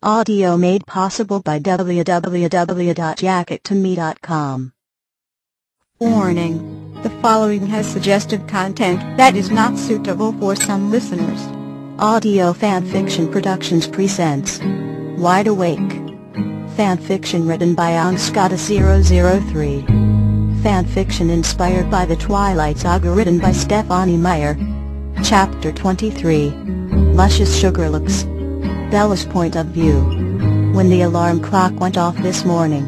Audio made possible by www.jackettome.com. Warning: the following has suggestive content that is not suitable for some listeners. Audio Fanfiction Productions presents Wide Awake. Fanfiction written by Angskata003. Fanfiction inspired by the Twilight Saga written by Stephanie Meyer. Chapter 23. Luscious Sugarlooks. Bella's point of view. When the alarm clock went off this morning,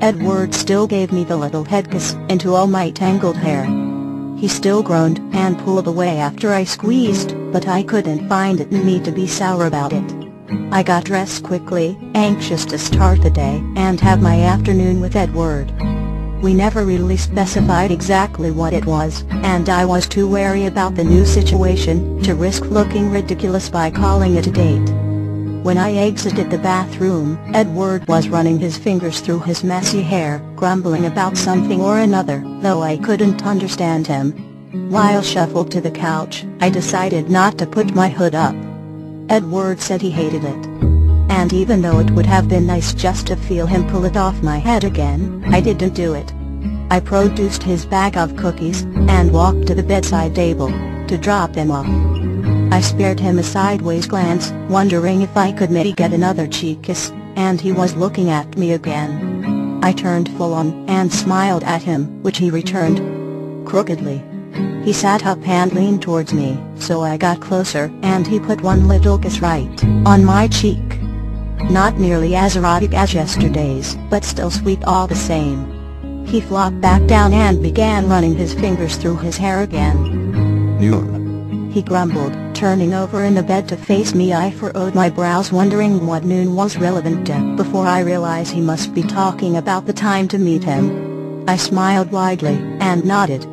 Edward still gave me the little head kiss into all my tangled hair. He still groaned and pulled away after I squeezed, but I couldn't find it in me to be sour about it. I got dressed quickly, anxious to start the day and have my afternoon with Edward. We never really specified exactly what it was, and I was too wary about the new situation to risk looking ridiculous by calling it a date. When I exited the bathroom, Edward was running his fingers through his messy hair, grumbling about something or another, though I couldn't understand him. While shuffled to the couch, I decided not to put my hood up. Edward said he hated it. And even though it would have been nice just to feel him pull it off my head again, I didn't do it. I produced his bag of cookies and walked to the bedside table to drop him off. I spared him a sideways glance, wondering if I could maybe get another cheek kiss, and he was looking at me again. I turned full on and smiled at him, which he returned crookedly. He sat up and leaned towards me, so I got closer and he put one little kiss right on my cheek. Not nearly as erotic as yesterday's, but still sweet all the same. He flopped back down and began running his fingers through his hair again. Noon, he grumbled, turning over in the bed to face me. I furrowed my brows, wondering what noon was relevant to, before I realized he must be talking about the time to meet him. I smiled widely and nodded.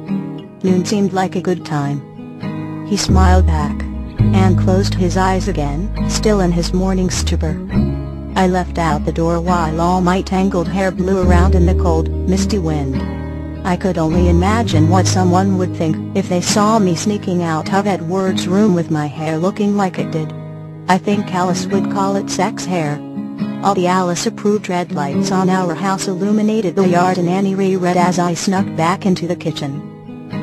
Noon seemed like a good time. He smiled back and closed his eyes again, still in his morning stupor. I left out the door while all my tangled hair blew around in the cold, misty wind. I could only imagine what someone would think if they saw me sneaking out of Edward's room with my hair looking like it did. I think Alice would call it sex hair. All the Alice-approved red lights on our house illuminated the yard and Annie reread as I snuck back into the kitchen.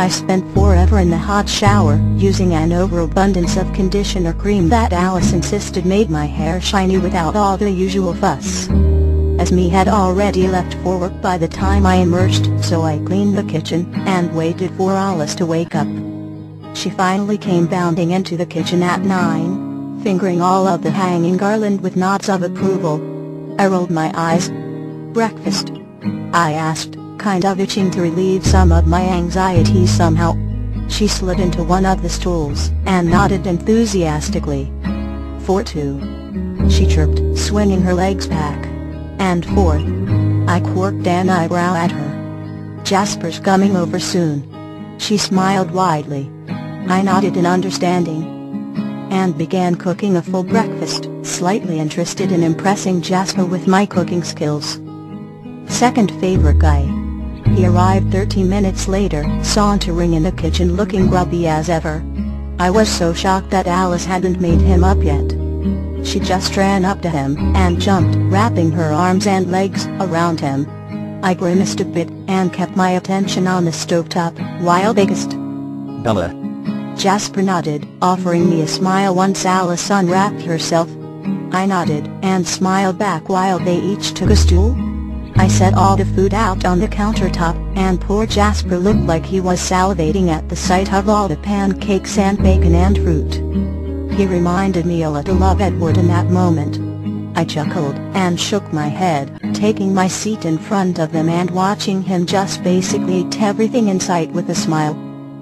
I spent forever in the hot shower, using an overabundance of conditioner cream that Alice insisted made my hair shiny without all the usual fuss. As me had already left for work by the time I emerged, so I cleaned the kitchen and waited for Alice to wake up. She finally came bounding into the kitchen at 9, fingering all of the hanging garland with nods of approval. I rolled my eyes. "Breakfast?" I asked, kind of itching to relieve some of my anxiety somehow. She slid into one of the stools and nodded enthusiastically. "For two," she chirped, swinging her legs back and forth. I quirked an eyebrow at her. "Jasper's coming over soon." She smiled widely. I nodded in understanding and began cooking a full breakfast, slightly interested in impressing Jasper with my cooking skills. Second favorite guy. He arrived 30 minutes later, sauntering in the kitchen looking grubby as ever. I was so shocked that Alice hadn't made him up yet. She just ran up to him and jumped, wrapping her arms and legs around him. I grimaced a bit and kept my attention on the stovetop while they kissed. Bella, Jasper nodded, offering me a smile once Alice unwrapped herself. I nodded and smiled back while they each took a stool. I set all the food out on the countertop, and poor Jasper looked like he was salivating at the sight of all the pancakes and bacon and fruit. He reminded me a little of Edward in that moment. I chuckled and shook my head, taking my seat in front of them and watching him just basically eat everything in sight with a smile.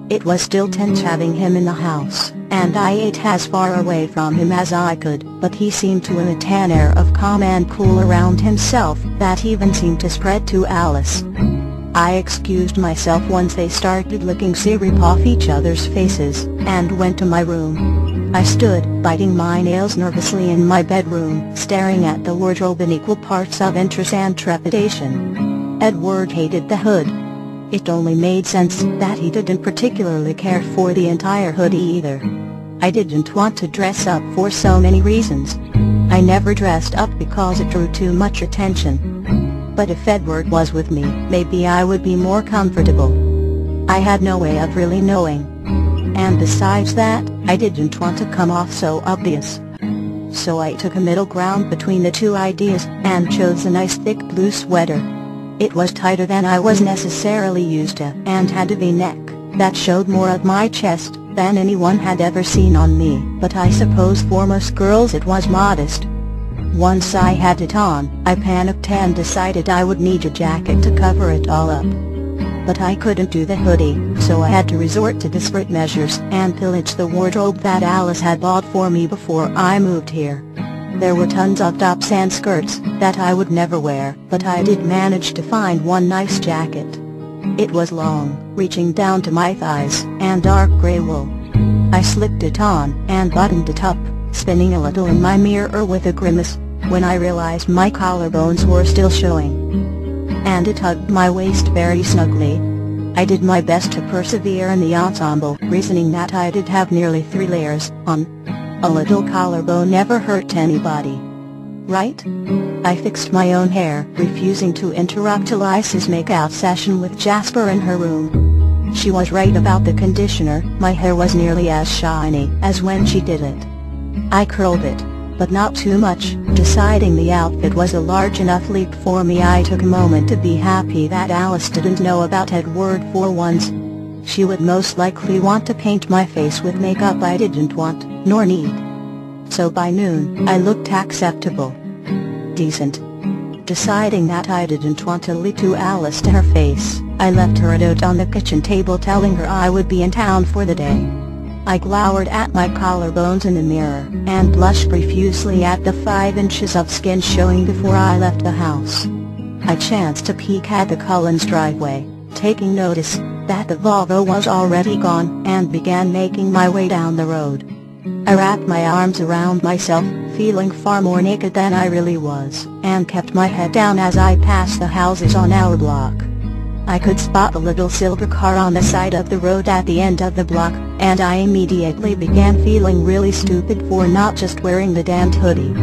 It was still tense having him in the house, and I ate as far away from him as I could, but he seemed to emit an air of calm and cool around himself that even seemed to spread to Alice. I excused myself once they started licking syrup off each other's faces, and went to my room. I stood, biting my nails nervously in my bedroom, staring at the wardrobe in equal parts of interest and trepidation. Edward hated the hood. It only made sense that he didn't particularly care for the entire hoodie either. I didn't want to dress up for so many reasons. I never dressed up because it drew too much attention. But if Edward was with me, maybe I would be more comfortable. I had no way of really knowing. And besides that, I didn't want to come off so obvious. So I took a middle ground between the two ideas, and chose a nice thick blue sweater. It was tighter than I was necessarily used to, and had a V-neck that showed more of my chest than anyone had ever seen on me, but I suppose for most girls it was modest. Once I had it on, I panicked and decided I would need a jacket to cover it all up. But I couldn't do the hoodie, so I had to resort to desperate measures and pillage the wardrobe that Alice had bought for me before I moved here. There were tons of tops and skirts that I would never wear, but I did manage to find one nice jacket. It was long, reaching down to my thighs, and dark gray wool. I slipped it on and buttoned it up, spinning a little in my mirror with a grimace, when I realized my collarbones were still showing. And it hugged my waist very snugly. I did my best to persevere in the ensemble, reasoning that I did have nearly 3 layers on. A little collarbone never hurt anybody. Right? I fixed my own hair, refusing to interrupt Eliza's makeout session with Jasper in her room. She was right about the conditioner, my hair was nearly as shiny as when she did it. I curled it, but not too much. Deciding the outfit was a large enough leap for me, I took a moment to be happy that Alice didn't know about Edward for once. She would most likely want to paint my face with makeup I didn't want, nor need. So by noon, I looked acceptable. Decent. Deciding that I didn't want to lie to Alice to her face, I left her a note on the kitchen table telling her I would be in town for the day. I glowered at my collarbones in the mirror, and blushed profusely at the 5 inches of skin showing before I left the house. I chanced to peek at the Cullens' driveway, taking notice that the Volvo was already gone, and began making my way down the road. I wrapped my arms around myself, feeling far more naked than I really was, and kept my head down as I passed the houses on our block. I could spot the little silver car on the side of the road at the end of the block, and I immediately began feeling really stupid for not just wearing the damned hoodie.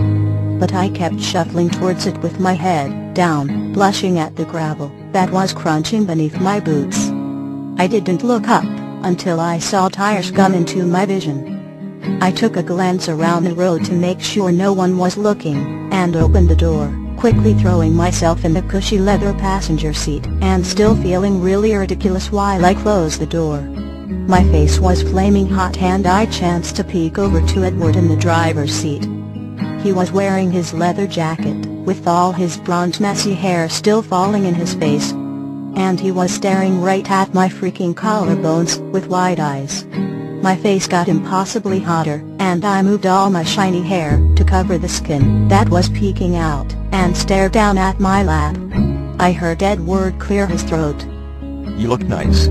But I kept shuffling towards it with my head down, blushing at the gravel that was crunching beneath my boots. I didn't look up until I saw tires come into my vision. I took a glance around the road to make sure no one was looking, and opened the door, quickly throwing myself in the cushy leather passenger seat, and still feeling really ridiculous while I closed the door. My face was flaming hot, and I chanced to peek over to Edward in the driver's seat. He was wearing his leather jacket, with all his bronze messy hair still falling in his face. And he was staring right at my freaking collarbones, with wide eyes. My face got impossibly hotter, and I moved all my shiny hair to cover the skin that was peeking out, and stared down at my lap. I heard Edward clear his throat. You look nice.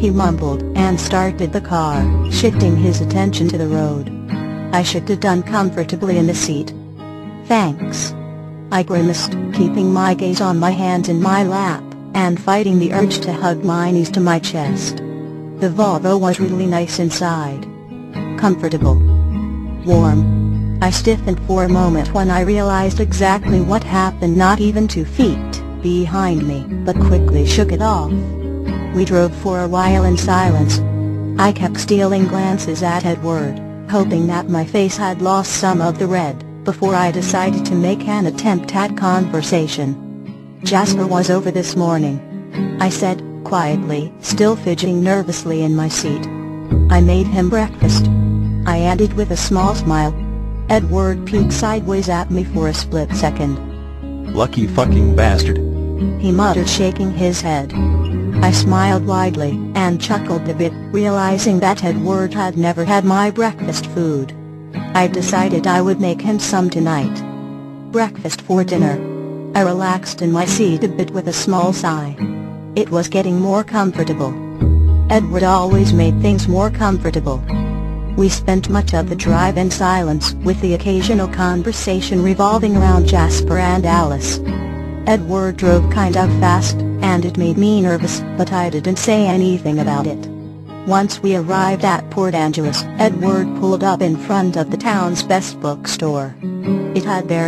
He mumbled, and started the car, shifting his attention to the road. I shifted uncomfortably in the seat. Thanks. I grimaced, keeping my gaze on my hands in my lap, and fighting the urge to hug my knees to my chest. The Volvo was really nice inside. Comfortable. Warm. I stiffened for a moment when I realized exactly what happened not even 2 feet behind me, but quickly shook it off. We drove for a while in silence. I kept stealing glances at Edward, hoping that my face had lost some of the red, before I decided to make an attempt at conversation. Jasper was over this morning, I said, quietly, still fidgeting nervously in my seat. I made him breakfast. I added with a small smile. Edward peeked sideways at me for a split second. Lucky fucking bastard. He muttered, shaking his head. I smiled widely, and chuckled a bit, realizing that Edward had never had my breakfast food. I decided I would make him some tonight. Breakfast for dinner. I relaxed in my seat a bit with a small sigh. It was getting more comfortable. Edward always made things more comfortable. We spent much of the drive in silence, with the occasional conversation revolving around Jasper and Alice. Edward drove kind of fast, and it made me nervous, but I didn't say anything about it. Once we arrived at Port Angeles, Edward pulled up in front of the town's best bookstore. It had very